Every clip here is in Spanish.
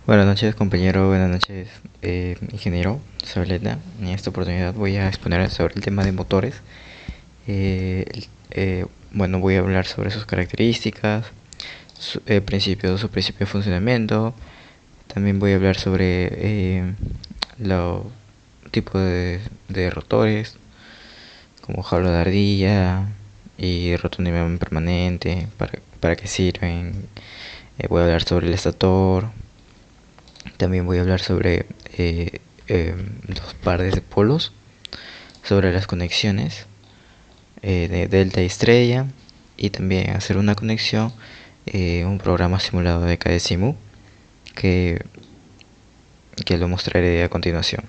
Buenas noches compañero, buenas noches ingeniero, soy Leta. En esta oportunidad voy a exponer sobre el tema de motores. Bueno, voy a hablar sobre sus características, su principio de funcionamiento. También voy a hablar sobre los tipos de rotores, como jaula de ardilla y rotor permanente, para qué sirven. Voy a hablar sobre el estator. También voy a hablar sobre los pares de polos, sobre las conexiones de delta y estrella, y también hacer una conexión, un programa simulado de KDSIMU que, que lo mostraré a continuación.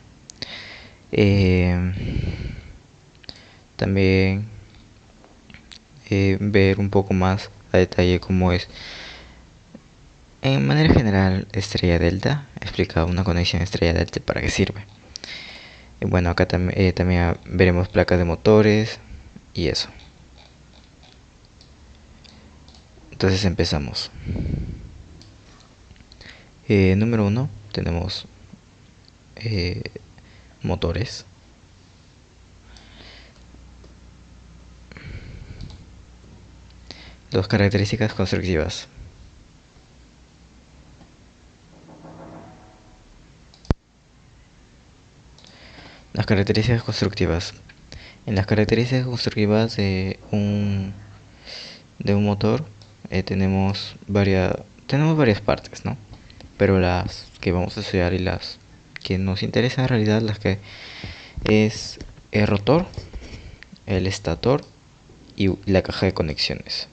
Eh, También ver un poco más a detalle cómo es en manera general estrella delta, explica una conexión estrella delta para qué sirve. Bueno, acá también veremos placas de motores y eso. Entonces empezamos. Número uno, tenemos eh, motores. Dos características constructivas. Las características constructivas. En las características constructivas de un motor tenemos varias partes, ¿no? Pero las que vamos a estudiar y las que nos interesan en realidad, las que es el rotor, el estator y la caja de conexiones.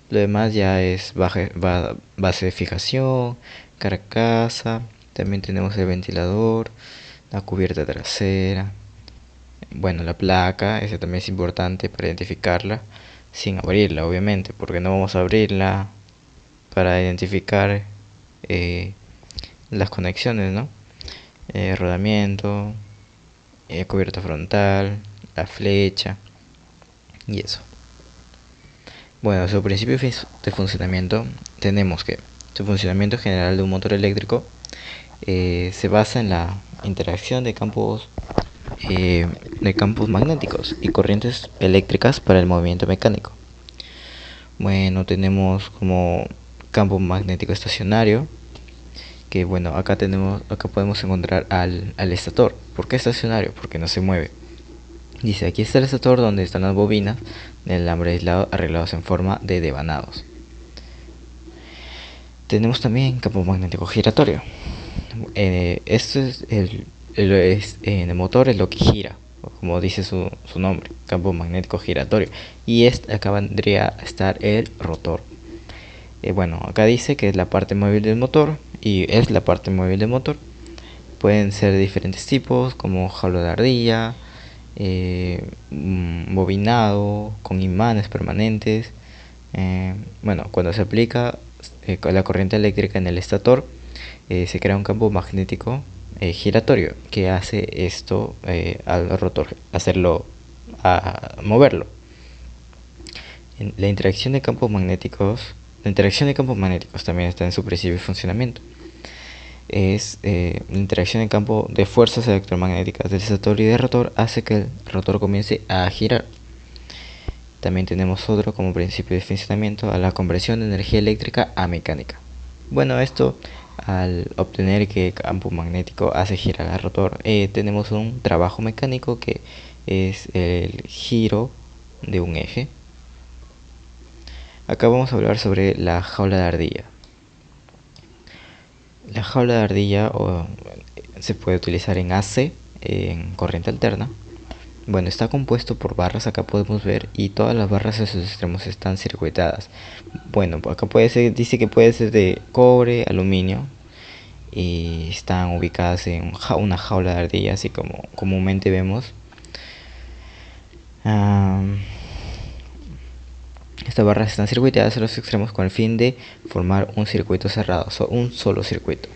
Lo demás ya es base de fijación, carcasa, también tenemos el ventilador, la cubierta trasera, bueno, la placa, esa también es importante para identificarla, sin abrirla obviamente, porque no vamos a abrirla para identificar eh, las conexiones, ¿no? Rodamiento, cubierta frontal, la flecha y eso. Bueno, su principio de funcionamiento tenemos que su funcionamiento general de un motor eléctrico se basa en la interacción de campos magnéticos y corrientes eléctricas para el movimiento mecánico. Bueno, tenemos como campo magnético estacionario, que bueno, acá podemos encontrar al estator. ¿Por qué estacionario? Porque no se mueve. Dice, aquí está el estator donde están las bobinas del alambre aislado arreglados en forma de devanados. Tenemos también campo magnético giratorio. Esto es en el motor es lo que gira, como dice su nombre, campo magnético giratorio. Y acá vendría a estar el rotor. Bueno, acá dice que es la parte móvil del motor, y es la parte móvil del motor. Pueden ser de diferentes tipos, como jaula de ardilla, bobinado, con imanes permanentes. Bueno, cuando se aplica la corriente eléctrica en el estator, se crea un campo magnético giratorio que hace esto al rotor, moverlo. La interacción de campos magnéticos también está en su principio de funcionamiento. Es la interacción de campo de fuerzas electromagnéticas del estator y del rotor hace que el rotor comience a girar. También tenemos otro como principio de funcionamiento a la conversión de energía eléctrica a mecánica. Bueno, esto al obtener que el campo magnético hace girar al rotor, tenemos un trabajo mecánico que es el giro de un eje. Acá vamos a hablar sobre la jaula de ardilla. La jaula de ardilla se puede utilizar en AC, en corriente alterna. Bueno, está compuesto por barras, acá podemos ver, y todas las barras de sus extremos están circuitadas. Bueno, acá dice que puede ser de cobre, aluminio, y están ubicadas en una jaula de ardilla, así como comúnmente vemos. Estas barras están circuitadas a los extremos con el fin de formar un circuito cerrado, un solo circuito.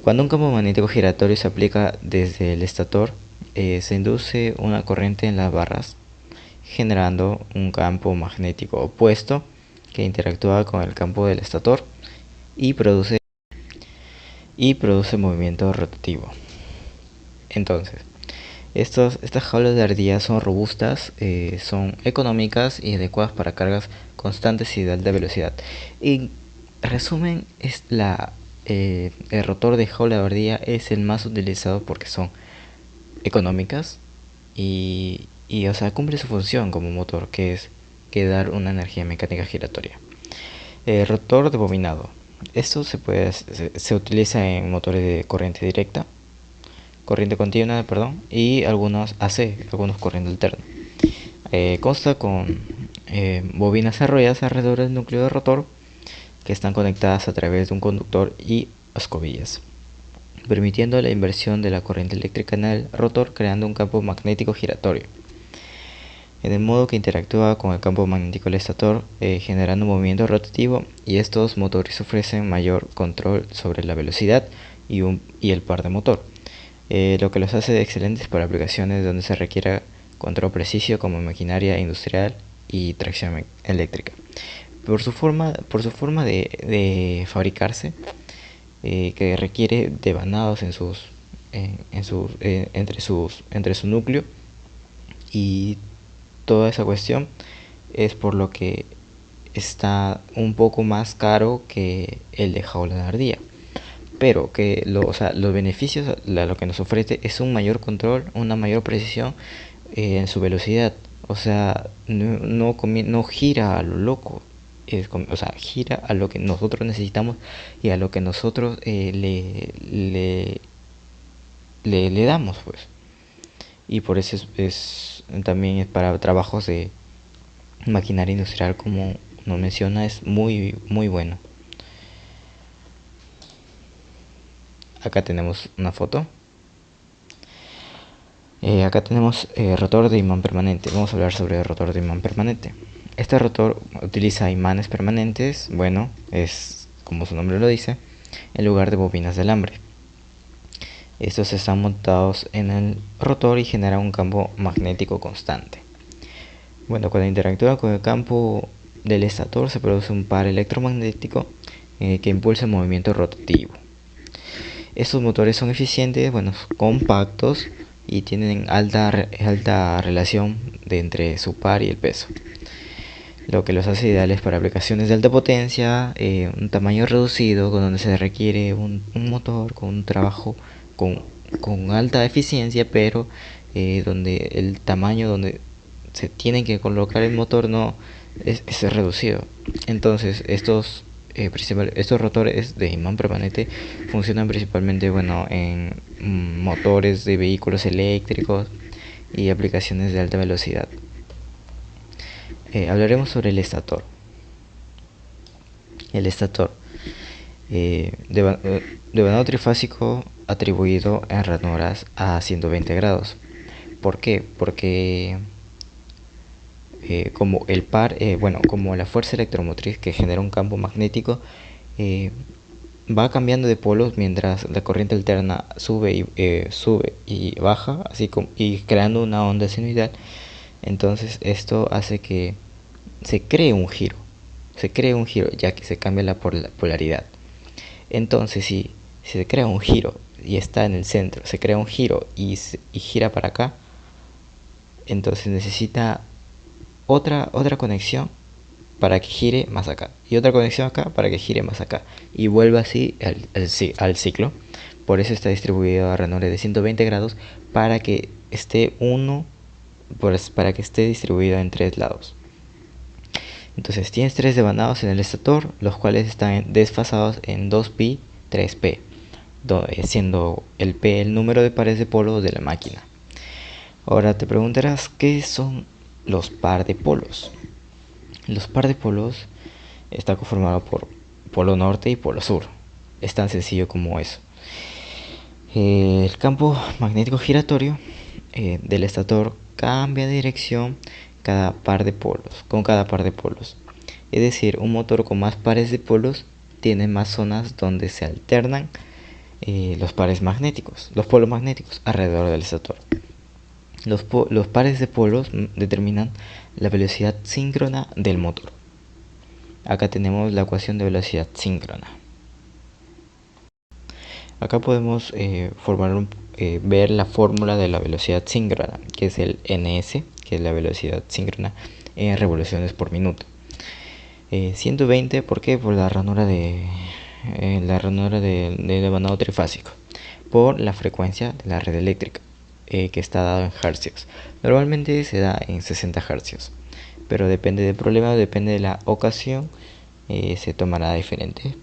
Cuando un campo magnético giratorio se aplica desde el estator, se induce una corriente en las barras, generando un campo magnético opuesto que interactúa con el campo del estator y produce y produce movimiento rotativo. Entonces, estas jaulas de ardilla son robustas, son económicas y adecuadas para cargas constantes y de alta velocidad. En resumen, el rotor de jaula de ardilla es el más utilizado porque son económicas y o sea, cumple su función como motor, que es dar una energía mecánica giratoria. Rotor de bobinado. Esto se utiliza en motores de corriente directa, corriente continua, perdón, y algunos AC, algunos corriente alterna. Consta con bobinas enrolladas alrededor del núcleo del rotor que están conectadas a través de un conductor y escobillas, permitiendo la inversión de la corriente eléctrica en el rotor, creando un campo magnético giratorio. En el modo que interactúa con el campo magnético del estator, generando un movimiento rotativo, y estos motores ofrecen mayor control sobre la velocidad y el par de motor, lo que los hace excelentes para aplicaciones donde se requiera control preciso como maquinaria industrial y tracción eléctrica. Por su forma de fabricarse, que requiere de vanados entre su núcleo, y toda esa cuestión es por lo que está un poco más caro que el de jaula de ardilla, pero que los beneficios, lo que nos ofrece es un mayor control, una mayor precisión en su velocidad. O sea, no gira a lo loco, o sea, gira a lo que nosotros necesitamos y a lo que nosotros le damos, pues. Y por eso también es para trabajos de maquinaria industrial, como nos menciona, es muy muy bueno. Acá tenemos una foto. Acá tenemos rotor de imán permanente. Vamos a hablar sobre el rotor de imán permanente. Este rotor utiliza imanes permanentes, bueno, es como su nombre lo dice, en lugar de bobinas de alambre. Estos están montados en el rotor y generan un campo magnético constante. Bueno, cuando interactúa con el campo del estator se produce un par electromagnético que impulsa el movimiento rotativo. Estos motores son eficientes, bueno, compactos y tienen alta relación entre su par y el peso, lo que los hace ideales para aplicaciones de alta potencia, un tamaño reducido, con donde se requiere un motor con un trabajo con alta eficiencia, pero donde el tamaño donde se tiene que colocar el motor no es reducido. Entonces estos rotores de imán permanente funcionan principalmente, bueno, en motores de vehículos eléctricos y aplicaciones de alta velocidad. Hablaremos sobre el estator. El estator de vanado trifásico atribuido en ranuras a 120 grados. ¿Por qué? Porque como el par, como la fuerza electromotriz que genera un campo magnético va cambiando de polos mientras la corriente alterna sube y baja, y creando una onda sinusoidal. Entonces esto hace que se cree un giro, ya que se cambia la polaridad. Entonces si se crea un giro y está en el centro, se crea un giro y gira para acá, entonces necesita otra conexión para que gire más acá, y otra conexión acá para que gire más acá, y vuelva así al ciclo. Por eso está distribuido a ranures de 120 grados, para que esté distribuido en 3 lados. Entonces tienes 3 devanados en el estator, los cuales están desfasados en 2pi, 3p, siendo el p el número de pares de polos de la máquina. Ahora te preguntarás, ¿qué son los par de polos? Los par de polos está conformado por polo norte y polo sur. Es tan sencillo como eso. El campo magnético giratorio del estator cambia de dirección con cada par de polos. Es decir, un motor con más pares de polos tiene más zonas donde se alternan los polos magnéticos alrededor del estator. Los pares de polos determinan la velocidad síncrona del motor. Acá tenemos la ecuación de velocidad síncrona. Acá podemos ver la fórmula de la velocidad síncrona, que es el ns, que es la velocidad síncrona en revoluciones por minuto. 120, ¿por qué? Por la ranura de devanado trifásico, por la frecuencia de la red eléctrica, que está dado en hercios. Normalmente se da en 60 hercios, pero depende del problema, depende de la ocasión, se tomará diferente.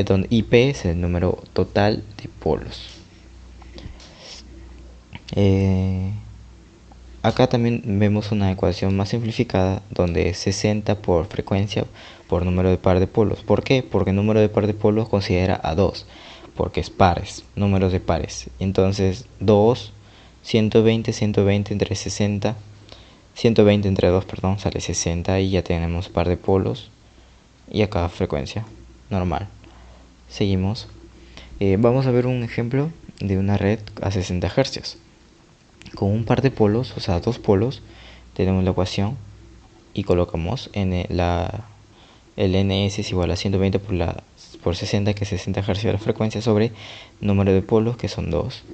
Donde IP es el número total de polos. Acá también vemos una ecuación más simplificada donde es 60 por frecuencia por número de par de polos. ¿Por qué? Porque el número de par de polos considera a 2, porque es pares, números de pares. Entonces 2, 120, 120 entre 60, 120 entre 2, perdón, sale 60 y ya tenemos par de polos. Y acá frecuencia normal. Seguimos. Vamos a ver un ejemplo de una red a 60 Hz. Con un par de polos, o sea, dos polos, tenemos la ecuación y colocamos el ns es igual a 120 por 60, que es 60 Hz de la frecuencia, sobre número de polos, que son 2,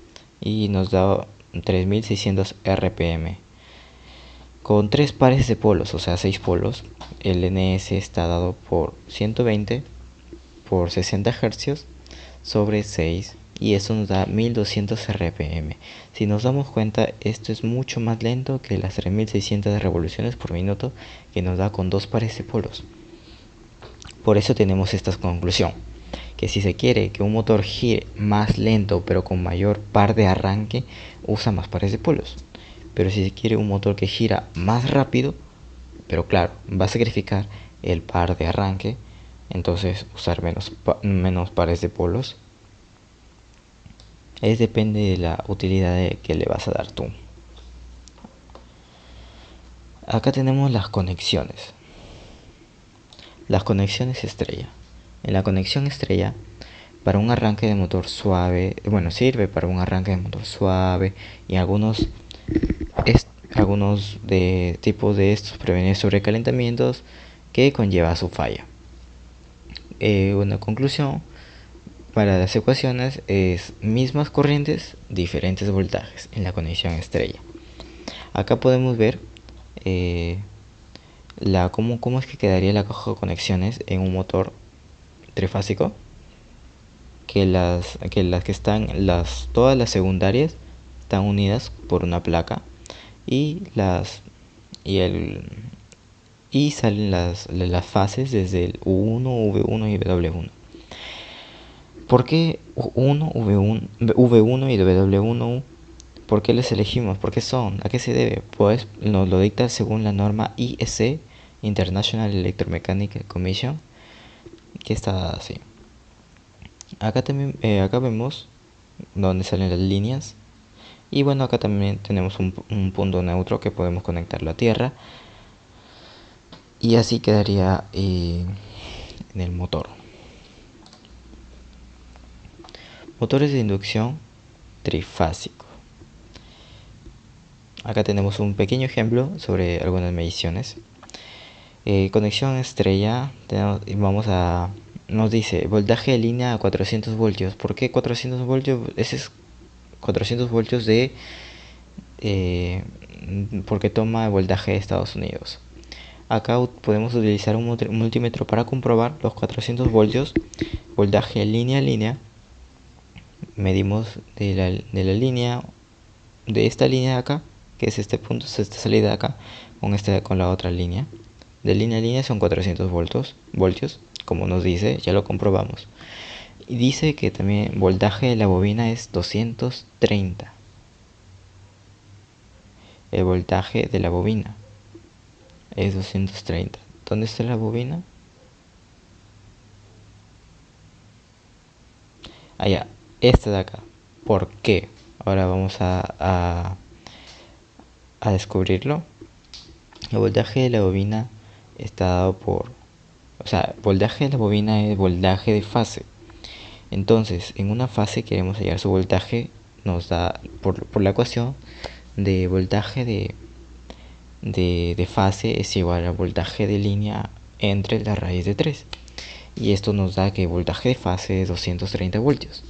y nos da 3600 RPM. Con tres pares de polos, o sea 6 polos, el ns está dado por 120 por 60 Hz sobre 6, y eso nos da 1200 RPM. Si nos damos cuenta, esto es mucho más lento que las 3600 revoluciones por minuto que nos da con dos pares de polos. Por eso tenemos esta conclusión, que si se quiere que un motor gire más lento pero con mayor par de arranque, usa más pares de polos. Pero si se quiere un motor que gira más rápido, pero claro, va a sacrificar el par de arranque, entonces usar menos pares de polos. Depende de la utilidad que le vas a dar tú. Acá tenemos las conexiones. Las conexiones estrella. En la conexión estrella, para un arranque de motor suave, sirve para un arranque de motor suave, y algunos de tipos de estos previenen sobrecalentamientos que conlleva su falla. Una conclusión para las ecuaciones es mismas corrientes, diferentes voltajes en la conexión estrella. Acá podemos ver cómo es que quedaría la caja de conexiones en un motor trifásico, que todas las secundarias están unidas por una placa, y salen las fases desde el U1, V1 y W1. ¿Por qué U1, V1 y W1? ¿Por qué les elegimos? ¿Por qué son? ¿A qué se debe? Pues nos lo dicta según la norma IEC, International Electromechanical Commission, que está así. Acá vemos donde salen las líneas. Y bueno, acá también tenemos un punto neutro que podemos conectarlo a tierra. Y así quedaría en el motor. Motores de inducción trifásico. Acá tenemos un pequeño ejemplo sobre algunas mediciones. Conexión estrella, nos dice voltaje de línea a 400 voltios. ¿Por qué 400 voltios? Ese es 400 voltios porque toma el voltaje de Estados Unidos. Acá podemos utilizar un multímetro para comprobar los 400 voltios, voltaje línea a línea. Medimos de la línea, de esta línea de acá, que es este punto, es esta salida de acá, con la otra línea. De línea a línea son 400 voltios, como nos dice, ya lo comprobamos. Y dice que también voltaje de la bobina es 230. El voltaje de la bobina es 230. ¿Dónde está la bobina? Allá, esta de acá. ¿Por qué? Ahora vamos a descubrirlo. El voltaje de la bobina está dado voltaje de la bobina es voltaje de fase. Entonces, en una fase queremos hallar su voltaje, nos da por la ecuación de voltaje de fase es igual al voltaje de línea entre la raíz de 3. Y esto nos da que el voltaje de fase es 230 voltios.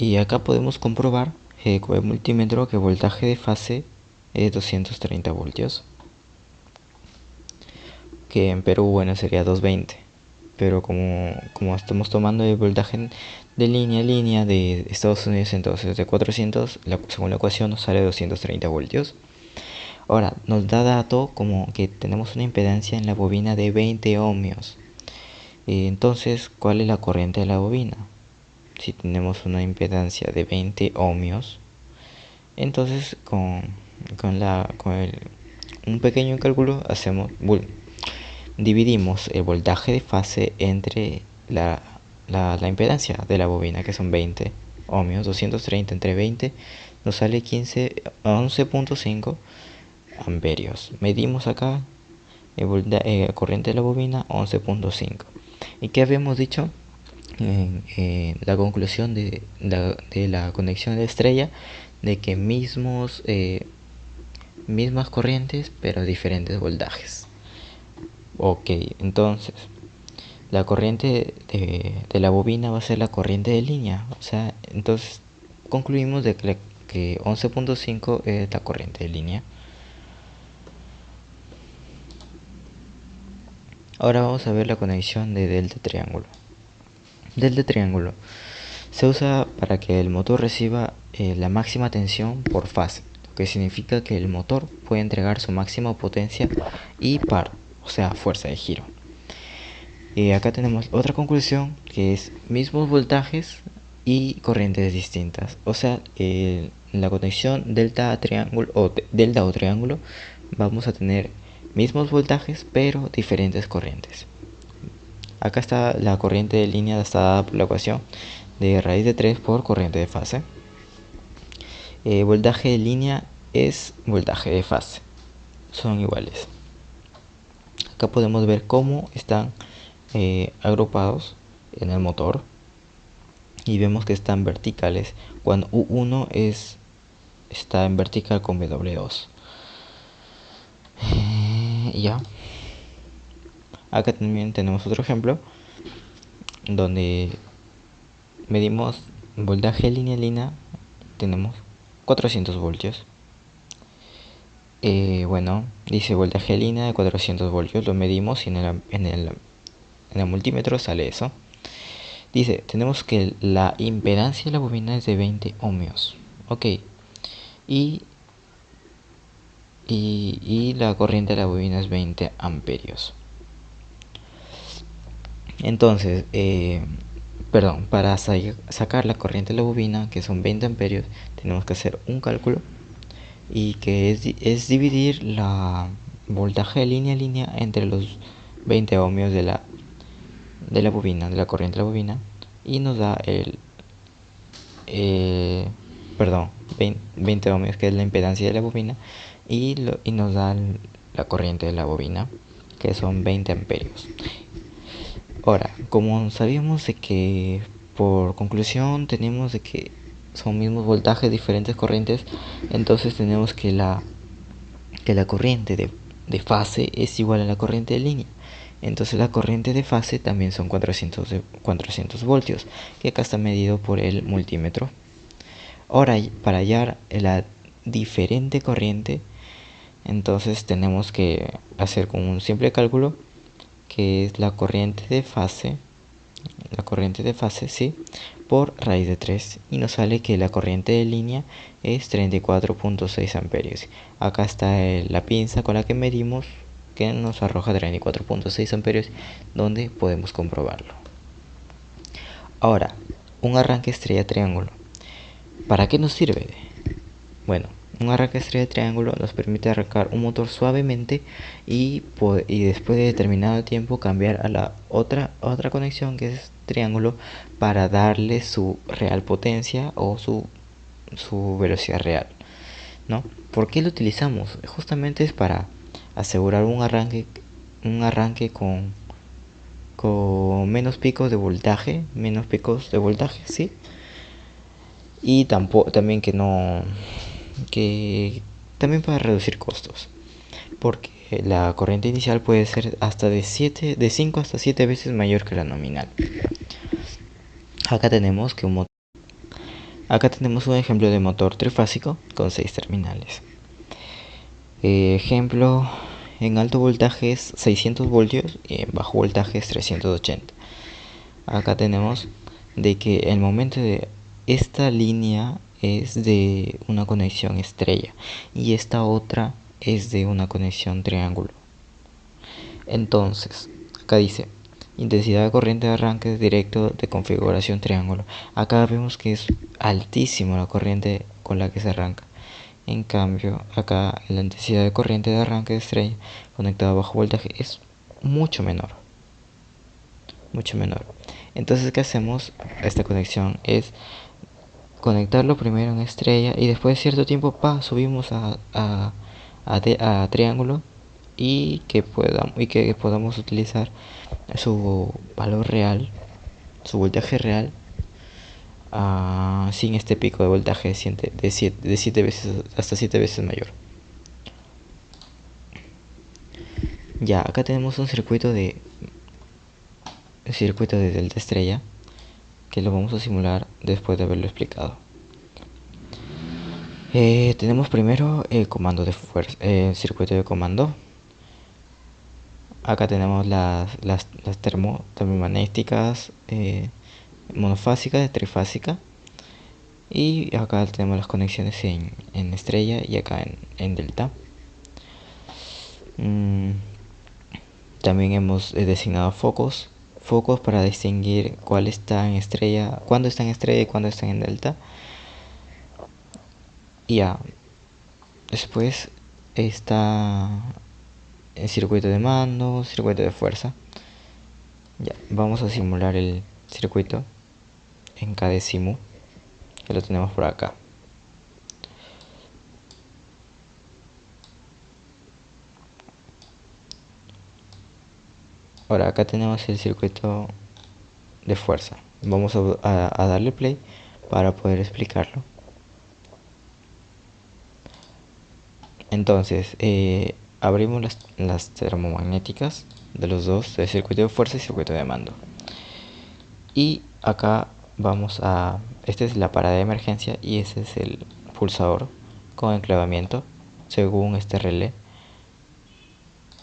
Y acá podemos comprobar con el multímetro que el voltaje de fase es 230 voltios, que en Perú, bueno, sería 220. Pero como estamos tomando el voltaje de línea a línea de Estados Unidos, entonces de 400, según la ecuación nos sale 230 voltios. Ahora, nos da dato como que tenemos una impedancia en la bobina de 20 ohmios. Entonces, ¿cuál es la corriente de la bobina? Si tenemos una impedancia de 20 ohmios, entonces un pequeño cálculo dividimos el voltaje de fase entre la impedancia de la bobina, que son 20 ohmios. 230 entre 20 nos sale 11.5 amperios. Medimos acá corriente de la bobina 11.5. ¿Y qué habíamos dicho en la conclusión de la conexión de estrella? De que mismas corrientes pero diferentes voltajes. Ok, entonces la corriente de la bobina va a ser la corriente de línea. O sea, entonces concluimos de que 11.5 es la corriente de línea. Ahora vamos a ver la conexión de delta triángulo. Delta triángulo se usa para que el motor reciba la máxima tensión por fase, lo que significa que el motor puede entregar su máxima potencia y par, o sea, fuerza de giro. Y acá tenemos otra conclusión, que es mismos voltajes y corrientes distintas. O sea, en la conexión delta o triángulo vamos a tener mismos voltajes pero diferentes corrientes. Acá está la corriente de línea dada por la ecuación de raíz de 3 por corriente de fase. Voltaje de línea es voltaje de fase, son iguales. Acá podemos ver cómo están agrupados en el motor y vemos que están verticales cuando U1 está en vertical con W2. Ya. Acá también tenemos otro ejemplo donde medimos voltaje de línea a línea, tenemos 400 voltios. Bueno, dice voltaje de línea de 400 voltios, lo medimos y en el multímetro sale eso. Dice, tenemos que la impedancia de la bobina es de 20 ohmios. Ok. Y la corriente de la bobina es 20 amperios. Entonces, para sacar la corriente de la bobina, que son 20 amperios, tenemos que hacer un cálculo y que es dividir la voltaje de línea a línea entre los 20 ohmios de la bobina, de la corriente de la bobina, y nos da 20 ohmios, que es la impedancia de la bobina, y nos da la corriente de la bobina, que son 20 amperios. Ahora, como sabíamos de que por conclusión tenemos de que son mismos voltajes, diferentes corrientes, entonces tenemos que la corriente de fase es igual a la corriente de línea. Entonces la corriente de fase también son 400 voltios, que acá está medido por el multímetro. Ahora, para hallar la diferente corriente, entonces tenemos que hacer con un simple cálculo, que es la corriente de fase, sí, por raíz de 3, y nos sale que la corriente de línea es 34.6 amperios. Acá está la pinza con la que medimos, que nos arroja 34.6 amperios, donde podemos comprobarlo. Ahora, un arranque estrella triángulo, ¿para qué nos sirve? Bueno, un arranque estrella triángulo nos permite arrancar un motor suavemente y después de determinado tiempo cambiar a la otra conexión, que es triángulo, para darle su real potencia o su velocidad real, ¿no? ¿Por qué lo utilizamos? Justamente es para asegurar un arranque con menos picos de voltaje, ¿sí? Y también también para reducir costos, porque la corriente inicial puede ser hasta de 5 hasta 7 veces mayor que la nominal. Acá tenemos que Acá tenemos un ejemplo de motor trifásico con 6 terminales. Ejemplo, en alto voltaje es 600 voltios y en bajo voltaje es 380. Acá tenemos de que el momento de esta línea es de una conexión estrella y esta otra es de una conexión triángulo. Entonces, acá dice intensidad de corriente de arranque directo de configuración triángulo. Acá vemos que es altísima la corriente con la que se arranca. En cambio, acá la intensidad de corriente de arranque de estrella conectada a bajo voltaje es mucho menor. Mucho menor. Entonces, ¿qué hacemos? Esta conexión es conectarlo primero en estrella y después de cierto tiempo subimos a triángulo y que podamos utilizar su valor real, su voltaje real, sin este pico de voltaje de 7 veces hasta 7 veces mayor. Ya, acá tenemos un circuito de delta estrella que lo vamos a simular después de haberlo explicado. Tenemos primero el comando de fuerza, circuito de comando. Acá tenemos las termomagnéticas, monofásica, trifásica, y acá tenemos las conexiones en estrella y acá en delta. También hemos designado focos para distinguir cuál está en estrella, cuándo está en estrella y cuándo está en delta. Y ya, después está el circuito de mando, circuito de fuerza. Ya, vamos a simular el circuito en KDesimu, que lo tenemos por acá. Ahora acá tenemos el circuito de fuerza. Vamos a darle play para poder explicarlo. Entonces, abrimos las termomagnéticas de los dos, el circuito de fuerza y circuito de mando. Y acá esta es la parada de emergencia y ese es el pulsador con enclavamiento según este relé.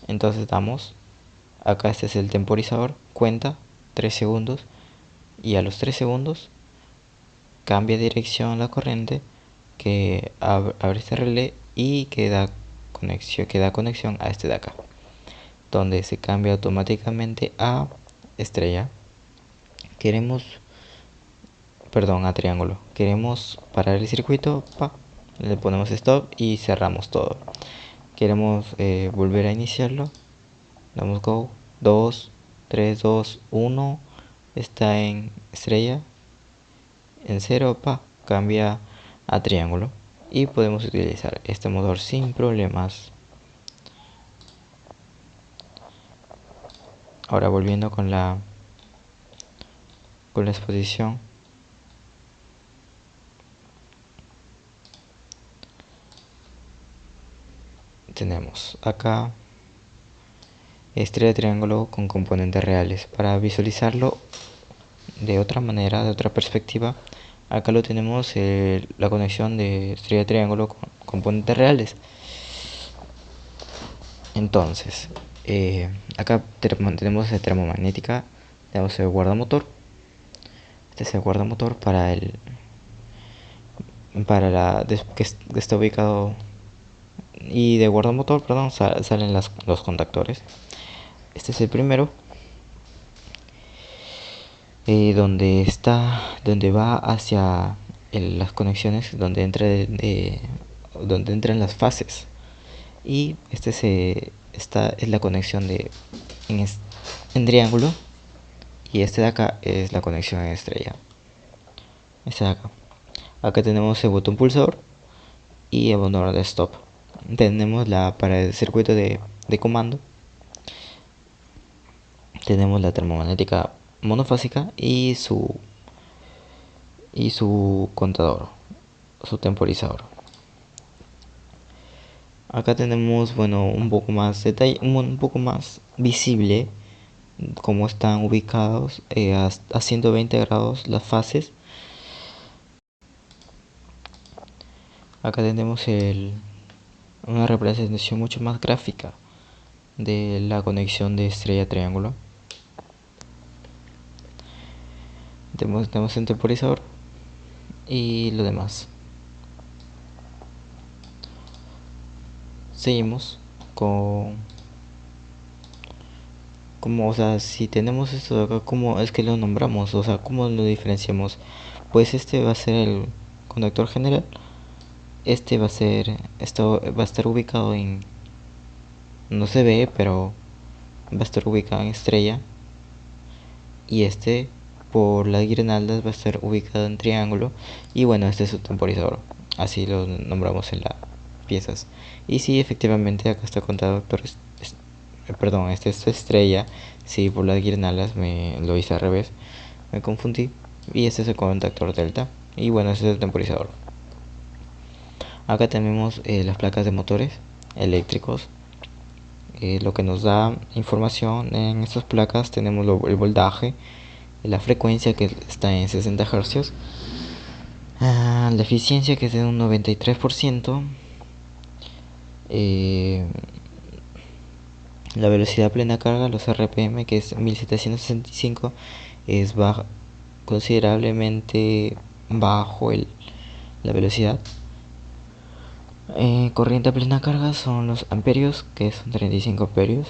Entonces acá este es el temporizador, cuenta 3 segundos y a los 3 segundos cambia dirección la corriente que abre este relé y que da conexión a este de acá, donde se cambia automáticamente a estrella. A triángulo. Queremos parar el circuito, le ponemos stop y cerramos todo. Queremos volver a iniciarlo, damos go, 2, 3, 2, 1, está en estrella, en 0, cambia a triángulo y podemos utilizar este motor sin problemas. Ahora volviendo con la exposición, tenemos acá estrella triángulo con componentes reales. Para visualizarlo de otra manera, de otra perspectiva, acá lo tenemos la conexión de estrella triángulo con componentes reales. Entonces, acá tenemos la termomagnética, tenemos el guardamotor. Este es el guardamotor que está ubicado, y de guardamotor, perdón, salen los conductores. Este es el primero, donde va hacia las conexiones, donde entran las fases. Y esta es la conexión en triángulo, y este de acá es la conexión en estrella. Este de acá tenemos el botón pulsador y el botón de stop. Tenemos para el circuito de comando, tenemos la termomagnética monofásica y su contador, su temporizador. Acá tenemos, un poco más detalle, un poco más visible cómo están ubicados a 120 grados las fases. Acá tenemos una representación mucho más gráfica de la conexión de estrella-triángulo. Tenemos el temporizador y lo demás. Seguimos con o sea, si tenemos esto de acá, ¿cómo es que lo nombramos? O sea, ¿cómo lo diferenciamos? Pues este va a ser el conductor general. Esto va a estar ubicado en, no se ve, pero va a estar ubicado en estrella. Y este, por las guirnaldas, va a estar ubicado en triángulo. Y bueno, este es su temporizador. Así lo nombramos en las piezas. Y sí, efectivamente, acá está conductor. Perdón, este es su estrella. Sí, por las guirnaldas me lo hice al revés. Me confundí. Y este es el contactor delta. Y bueno, este es el temporizador. Acá tenemos las placas de motores eléctricos. Lo que nos da información en estas placas tenemos el voltaje, la frecuencia que está en 60 Hz, la eficiencia que es de un 93%, la velocidad plena carga, los RPM, que es 1765, es considerablemente bajo la velocidad. Corriente a plena carga son los amperios, que son 35 amperios,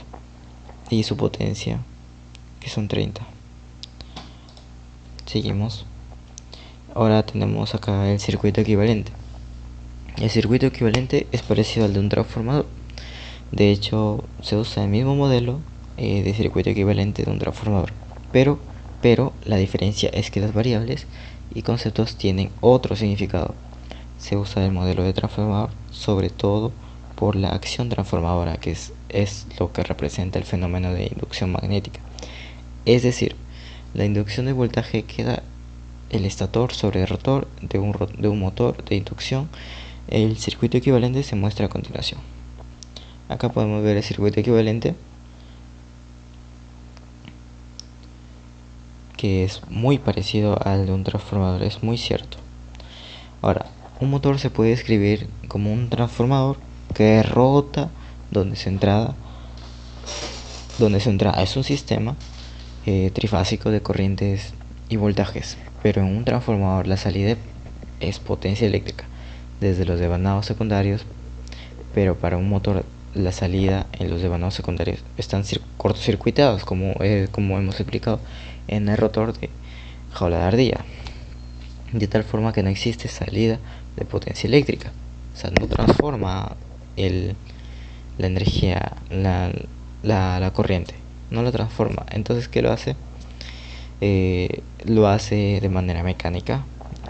y su potencia, que son 30. Seguimos. Ahora tenemos acá el circuito equivalente. El circuito equivalente es parecido al de un transformador. De hecho, se usa el mismo modelo de circuito equivalente de un transformador. Pero la diferencia es que las variables y conceptos tienen otro significado. Se usa el modelo de transformador sobre todo por la acción transformadora, que es lo que representa el fenómeno de inducción magnética. Es decir, la inducción de voltaje queda el estator sobre el rotor de un motor de inducción. El circuito equivalente se muestra a continuación. Acá podemos ver el circuito equivalente, que es muy parecido al de un transformador, es muy cierto. Ahora, un motor se puede describir como un transformador que rota donde su entrada es un sistema trifásico de corrientes y voltajes, pero en un transformador la salida es potencia eléctrica desde los devanados secundarios, pero para un motor la salida en los devanados secundarios están cortocircuitados, como hemos explicado en el rotor de jaula de ardilla, de tal forma que no existe salida de potencia eléctrica. O sea, no transforma la energía, la corriente, no la transforma. Entonces, ¿qué lo hace? Lo hace de manera mecánica,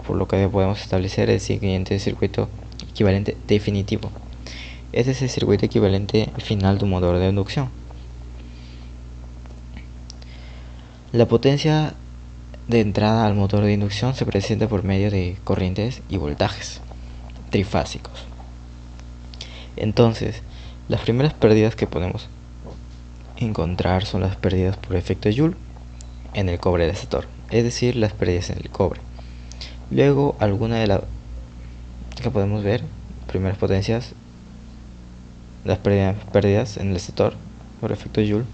por lo que podemos establecer el siguiente circuito equivalente definitivo. Este es el circuito equivalente final de un motor de inducción. La potencia de entrada al motor de inducción se presenta por medio de corrientes y voltajes trifásicos. Entonces, las primeras pérdidas que podemos encontrar son las pérdidas por efecto Joule en el cobre del estator, es decir, las pérdidas en el cobre. Luego, alguna de las que podemos ver, primeras potencias, las pérdidas en el estator por efecto Joule,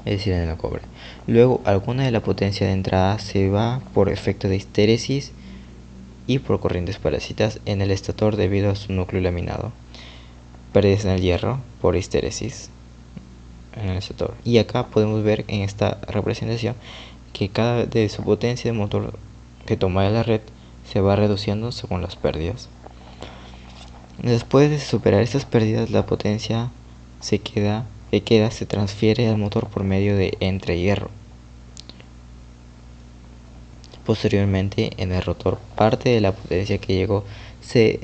es decir, en el cobre. Luego, alguna de la potencia de entrada se va por efecto de histéresis y por corrientes parásitas en el estator debido a su núcleo laminado. Pérdidas en el hierro por histéresis en el estator. Y acá podemos ver en esta representación que cada de su potencia de motor que toma de la red se va reduciendo según las pérdidas. Después de superar estas pérdidas, la potencia se transfiere al motor por medio de entrehierro. Posteriormente, en el rotor, parte de la potencia que llegó se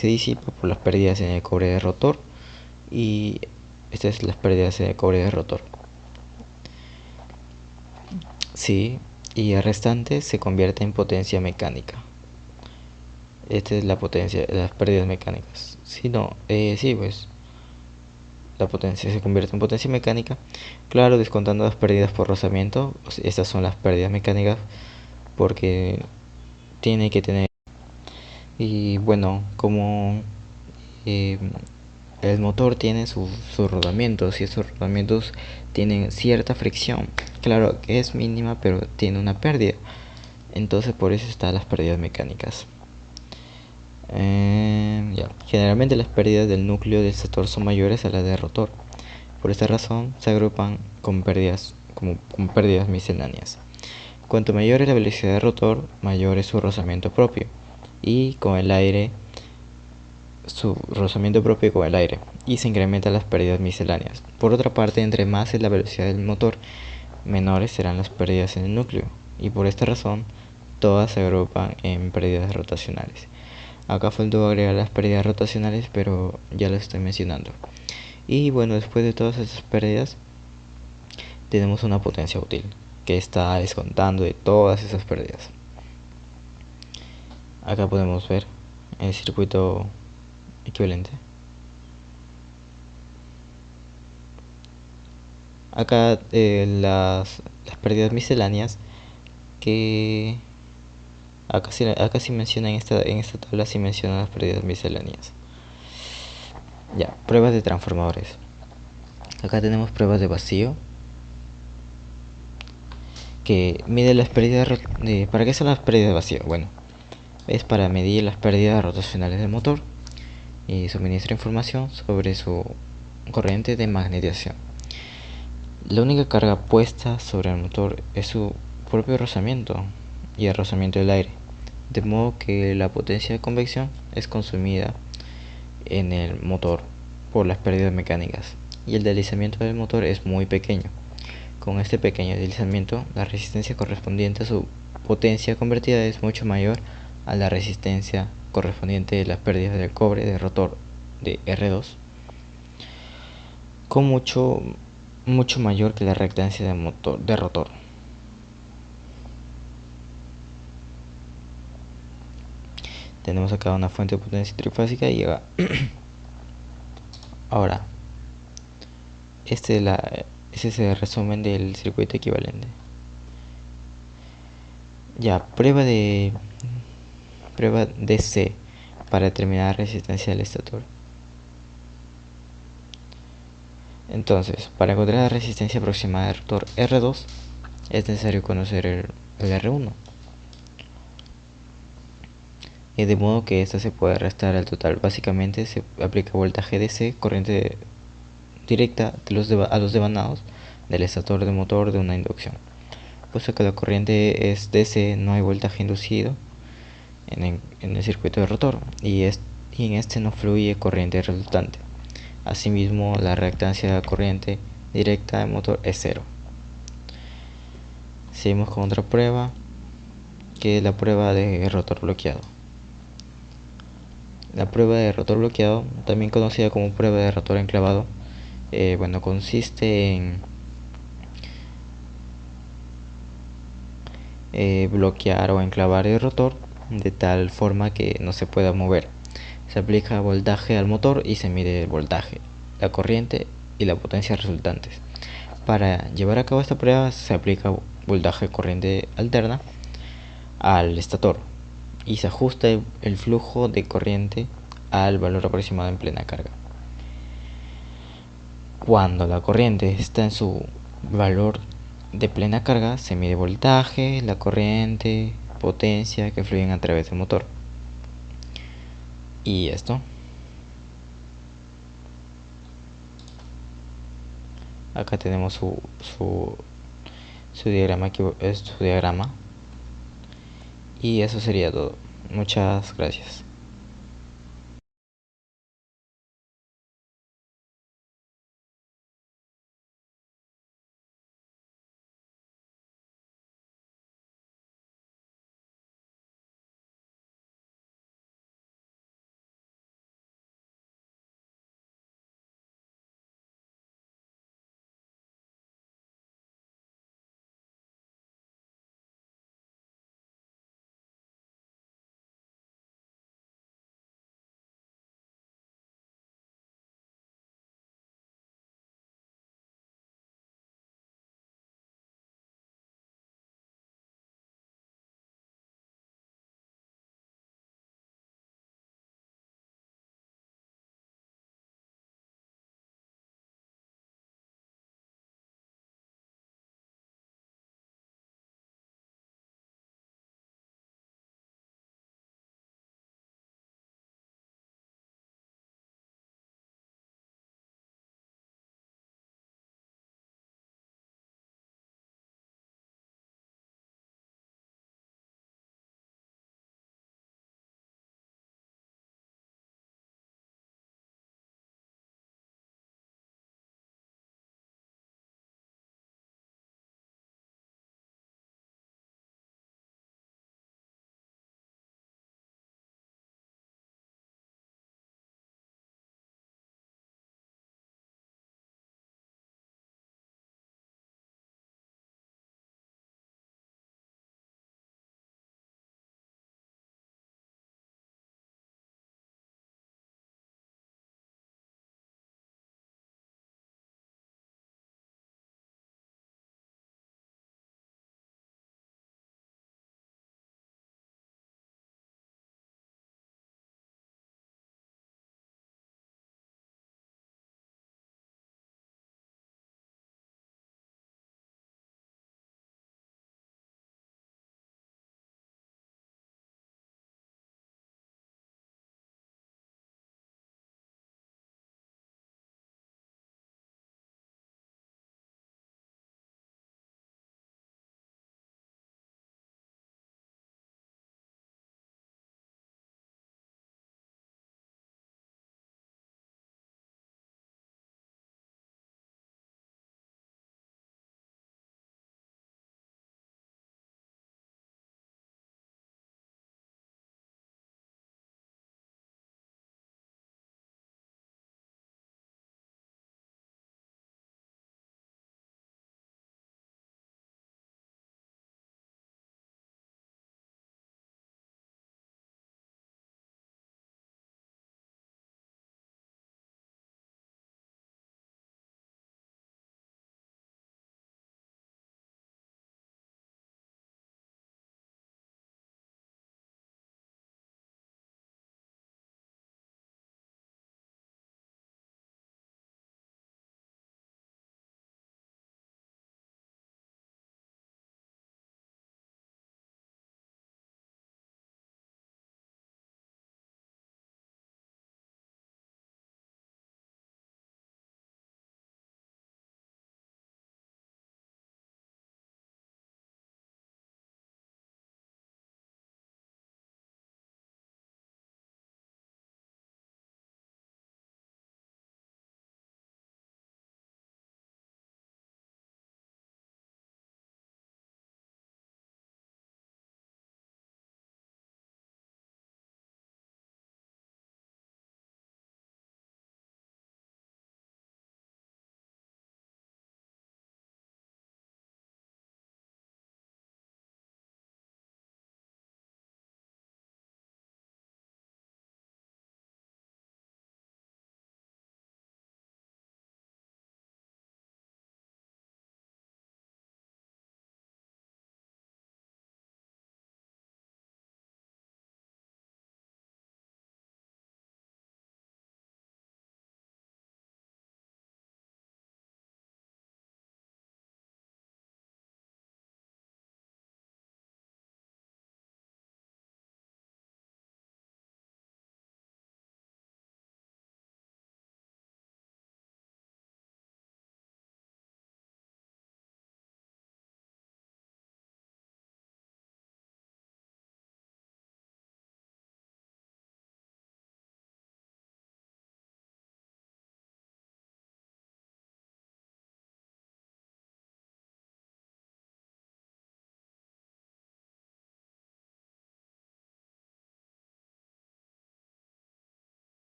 disipa por las pérdidas en el cobre de rotor, y estas son las pérdidas en el cobre de rotor. Sí, y el restante se convierte en potencia mecánica. Esta es la potencia, las pérdidas mecánicas. Si no, sí, pues la potencia se convierte en potencia mecánica. Claro, descontando las pérdidas por rozamiento, estas son las pérdidas mecánicas, porque tiene que tener Y bueno, como eh, el motor tiene sus rodamientos y esos rodamientos tienen cierta fricción, claro que es mínima pero tiene una pérdida, entonces por eso están las pérdidas mecánicas. Generalmente las pérdidas del núcleo del stator son mayores a las del rotor. Por esta razón se agrupan con pérdidas misceláneas. Cuanto mayor es la velocidad del rotor, mayor es su rozamiento propio y con el aire y se incrementan las pérdidas misceláneas. Por otra parte, entre más es la velocidad del motor, menores serán las pérdidas en el núcleo, y por esta razón todas se agrupan en pérdidas rotacionales. Acá faltó agregar las pérdidas rotacionales, pero ya las estoy mencionando. Y bueno, después de todas esas pérdidas tenemos una potencia útil que está descontando de todas esas pérdidas. Acá podemos ver el circuito equivalente. Acá las pérdidas misceláneas que acá sí menciona en esta tabla, sí menciona las pérdidas misceláneas. Ya, pruebas de transformadores. Acá tenemos pruebas de vacío que mide las pérdidas ¿para qué son las pérdidas de vacío? Bueno, es para medir las pérdidas rotacionales del motor y suministra información sobre su corriente de magnetización. La única carga puesta sobre el motor es su propio rozamiento y el rozamiento del aire, de modo que la potencia de convección es consumida en el motor por las pérdidas mecánicas y el deslizamiento del motor es muy pequeño. Con este pequeño deslizamiento, la resistencia correspondiente a su potencia convertida es mucho mayor a la resistencia correspondiente de las pérdidas del cobre de rotor de R2, con mucho mayor que la reactancia de rotor. Tenemos acá una fuente de potencia trifásica y ahora este es el resumen del circuito equivalente. Ya, prueba DC para determinar la resistencia del estator. Entonces, para encontrar la resistencia aproximada del rotor R2 es necesario conocer el R1, de modo que esta se puede restar al total. Básicamente se aplica voltaje DC, corriente directa a los devanados del estator de motor de una inducción. Puesto que la corriente es DC, no hay voltaje inducido en el circuito de rotor y en este no fluye corriente resultante. Asimismo, la reactancia de la corriente directa del motor es cero. Seguimos con otra prueba, que es la prueba de rotor bloqueado. La prueba de rotor bloqueado, también conocida como prueba de rotor enclavado, consiste en bloquear o enclavar el rotor de tal forma que no se pueda mover. Se aplica voltaje al motor y se mide el voltaje, la corriente y la potencia resultantes. Para llevar a cabo esta prueba se aplica voltaje corriente alterna al estator y se ajusta el flujo de corriente al valor aproximado en plena carga. Cuando la corriente está en su valor de plena carga, se mide voltaje, la corriente, potencia que fluyen a través del motor. Y esto. Acá tenemos su diagrama. Y eso sería todo. Muchas gracias.